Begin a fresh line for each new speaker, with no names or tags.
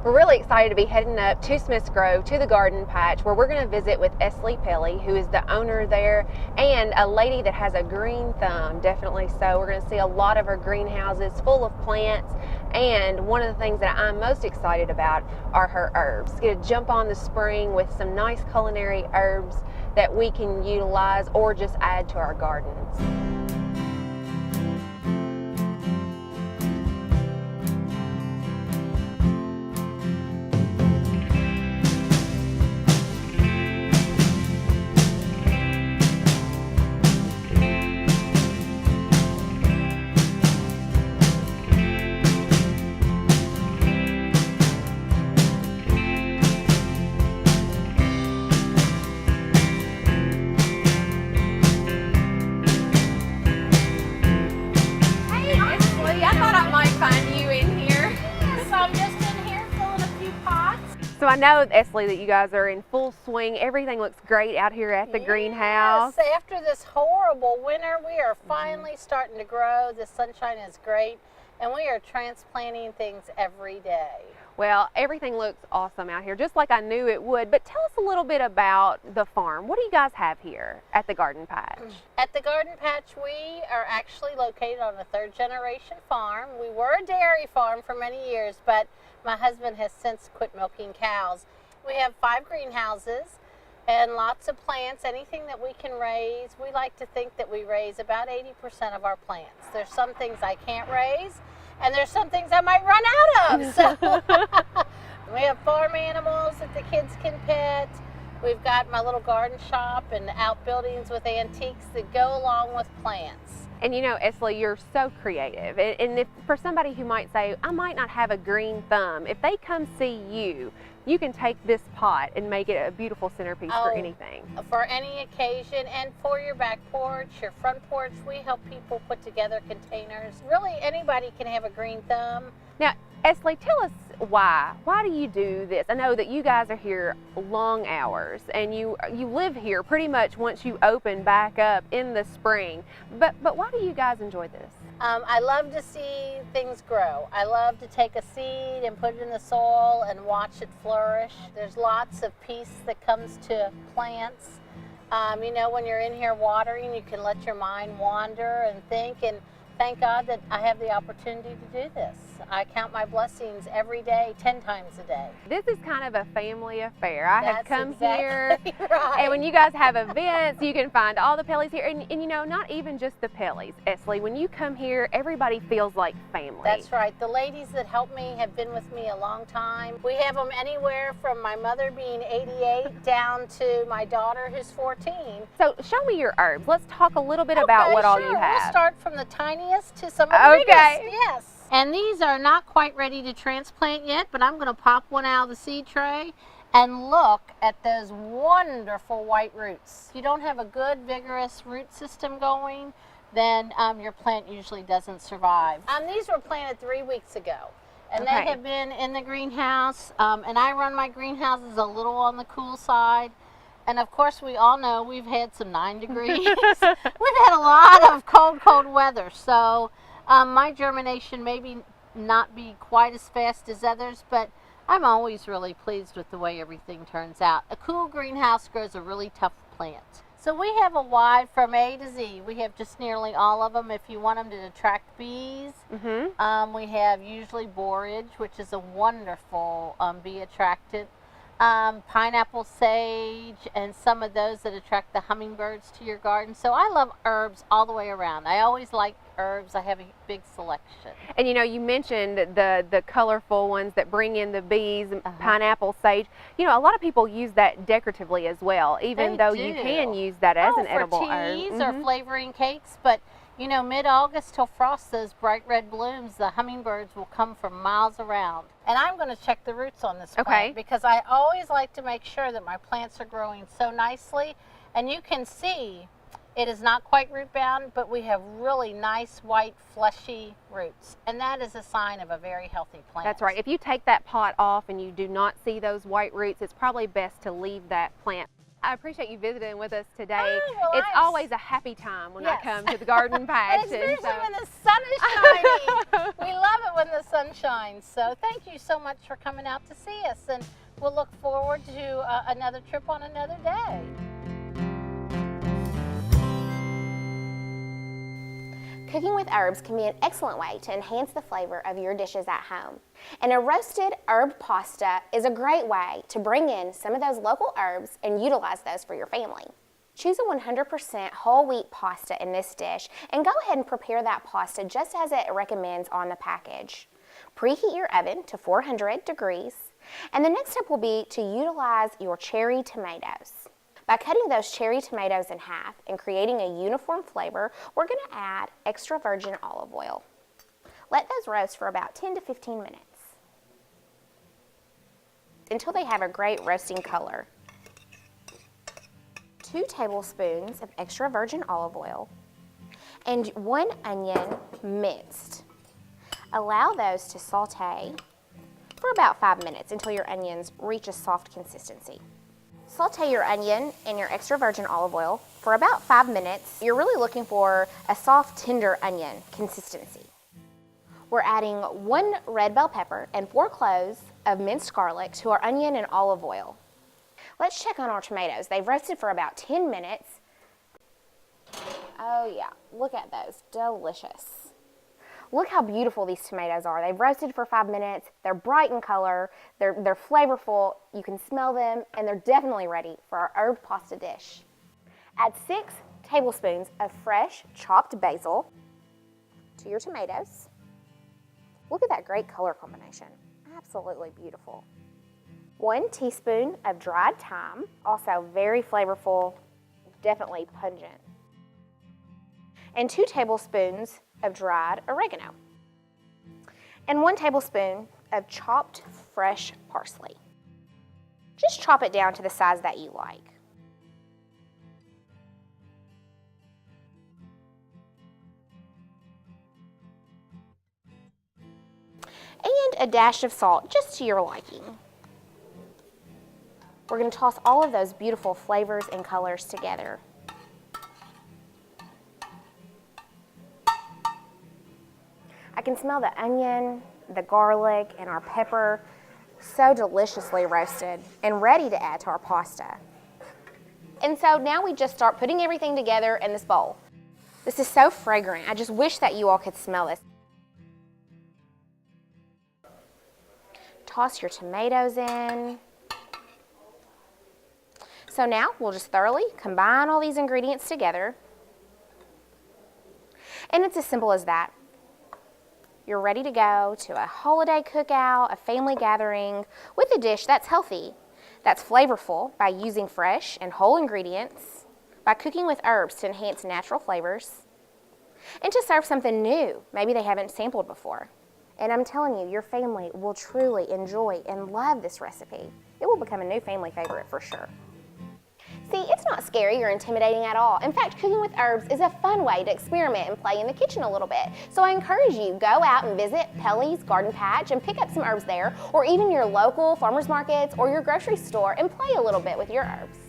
We're really excited to be heading up to Smith's Grove to the garden patch where we're going to visit with Esley Pelly, who is the owner there, and a lady that has a green thumb, definitely so. We're going to see a lot of her greenhouses full of plants, and one of the things that I'm most excited about are her herbs. Get to jump on the spring with some nice culinary herbs that we can utilize or just add to our gardens. So I know, Esley, that you guys are in full swing. Everything looks great out here at the greenhouse.
Yes, after this horrible winter, we are finally starting to grow. The sunshine is great, and we are transplanting things every day.
Well, everything looks awesome out here, just like I knew it would. But tell us a little bit about the farm. What do you guys have here at the garden patch?
At the garden patch, we are actually located on a third-generation farm. We were a dairy farm for many years, but my husband has since quit milking cows. We have 5 greenhouses and lots of plants, anything that we can raise. We like to think that we raise about 80% of our plants. There's some things I can't raise, and there's some things I might run out of. So we have farm animals that the kids can pet. We've got my little garden shop and outbuildings with antiques that go along with plants.
And you know, Esley, you're so creative. And if for somebody who might say, I might not have a green thumb, if they come see you, you can take this pot and make it a beautiful centerpiece for anything.
For any occasion, and for your back porch, your front porch, we help people put together containers. Really, anybody can have a green thumb.
Now, Esley, tell us why. Why do you do this? I know that you guys are here long hours, and you live here pretty much once you open back up in the spring. But why do you guys enjoy this?
I love to see things grow. I love to take a seed and put it in the soil and watch it flourish. There's lots of peace that comes to plants. You know, when you're in here watering, you can let your mind wander and think, and thank God that I have the opportunity to do this. I count my blessings every day, 10 times a day.
This is kind of a family affair. I have come
here, right.
And when you guys have events, you can find all the Pellys here. And you know, not even just the Pellys, Esley. When you come here, everybody feels like family.
That's right. The ladies that help me have been with me a long time. We have them anywhere from my mother being 88 down to my daughter who's 14.
So show me your herbs. Let's talk a little bit about what all you have.
We'll start from the tiniest to some of the biggest. Yes. And these are not quite ready to transplant yet, but I'm going to pop one out of the seed tray and look at those wonderful white roots. If you don't have a good, vigorous root system going, then your plant usually doesn't survive. These were planted 3 weeks ago, and they have been in the greenhouse, and I run my greenhouses a little on the cool side. And of course, we all know we've had some 9 degrees. We've had a lot of cold weather, so my germination maybe not be quite as fast as others, but I'm always really pleased with the way everything turns out. A cool greenhouse grows a really tough plant. So we have a wide from A to Z. We have just nearly all of them if you want them to attract bees. We have usually borage, which is a wonderful bee attractant. Pineapple sage, and some of those that attract the hummingbirds to your garden. So I love herbs all the way around. I always like herbs. I have a big selection.
And you know, you mentioned the colorful ones that bring in the bees, pineapple sage. You know, a lot of people use that decoratively as well, even though you can use that as an edible herb.
For teas or flavoring cakes, but you know, mid-August till frost, those bright red blooms, the hummingbirds will come from miles around. And I'm going to check the roots on this plant because I always like to make sure that my plants are growing so nicely. And you can see it is not quite root bound, but we have really nice, white, fleshy roots. And that is a sign of a very healthy plant.
That's right. If you take that pot off and you do not see those white roots, it's probably best to leave that plant. I appreciate you visiting with us today. It's always a happy time when I come to the garden patch.
And especially when the sun is shining. We love it when the sun shines. kind. So thank you so much for coming out to see us, and we'll look forward to another trip on another day.
Cooking with herbs can be an excellent way to enhance the flavor of your dishes at home. And a roasted herb pasta is a great way to bring in some of those local herbs and utilize those for your family. Choose a 100% whole wheat pasta in this dish and go ahead and prepare that pasta just as it recommends on the package. Preheat your oven to 400 degrees, and the next step will be to utilize your cherry tomatoes. By cutting those cherry tomatoes in half and creating a uniform flavor, we're going to add extra virgin olive oil. Let those roast for about 10 to 15 minutes until they have a great roasting color. 2 tablespoons of extra virgin olive oil and 1 onion minced. Allow those to saute for about 5 minutes until your onions reach a soft consistency. Saute your onion in your extra virgin olive oil for about 5 minutes. You're really looking for a soft, tender onion consistency. We're adding 1 red bell pepper and 4 cloves of minced garlic to our onion and olive oil. Let's check on our tomatoes. They've roasted for about 10 minutes. Oh yeah, look at those, delicious. Look how beautiful these tomatoes are. They've roasted for 5 minutes. They're bright in color. They're flavorful. You can smell them, and they're definitely ready for our herb pasta dish. Add 6 tablespoons of fresh chopped basil to your tomatoes. Look at that great color combination. Absolutely beautiful. 1 teaspoon of dried thyme, also very flavorful, definitely pungent. And 2 tablespoons of dried oregano, and 1 tablespoon of chopped fresh parsley. Just chop it down to the size that you like. And a dash of salt, just to your liking. We're going to toss all of those beautiful flavors and colors together. I can smell the onion, the garlic, and our pepper, so deliciously roasted and ready to add to our pasta. And so now we just start putting everything together in this bowl. This is so fragrant. I just wish that you all could smell this. Toss your tomatoes in. So now we'll just thoroughly combine all these ingredients together. And it's as simple as that. You're ready to go to a holiday cookout, a family gathering with a dish that's healthy, that's flavorful by using fresh and whole ingredients, by cooking with herbs to enhance natural flavors, and to serve something new maybe they haven't sampled before. And I'm telling you, your family will truly enjoy and love this recipe. It will become a new family favorite for sure. See, it's not scary or intimidating at all. In fact, cooking with herbs is a fun way to experiment and play in the kitchen a little bit. So I encourage you, go out and visit Pelly's Garden Patch and pick up some herbs there, or even your local farmers markets or your grocery store and play a little bit with your herbs.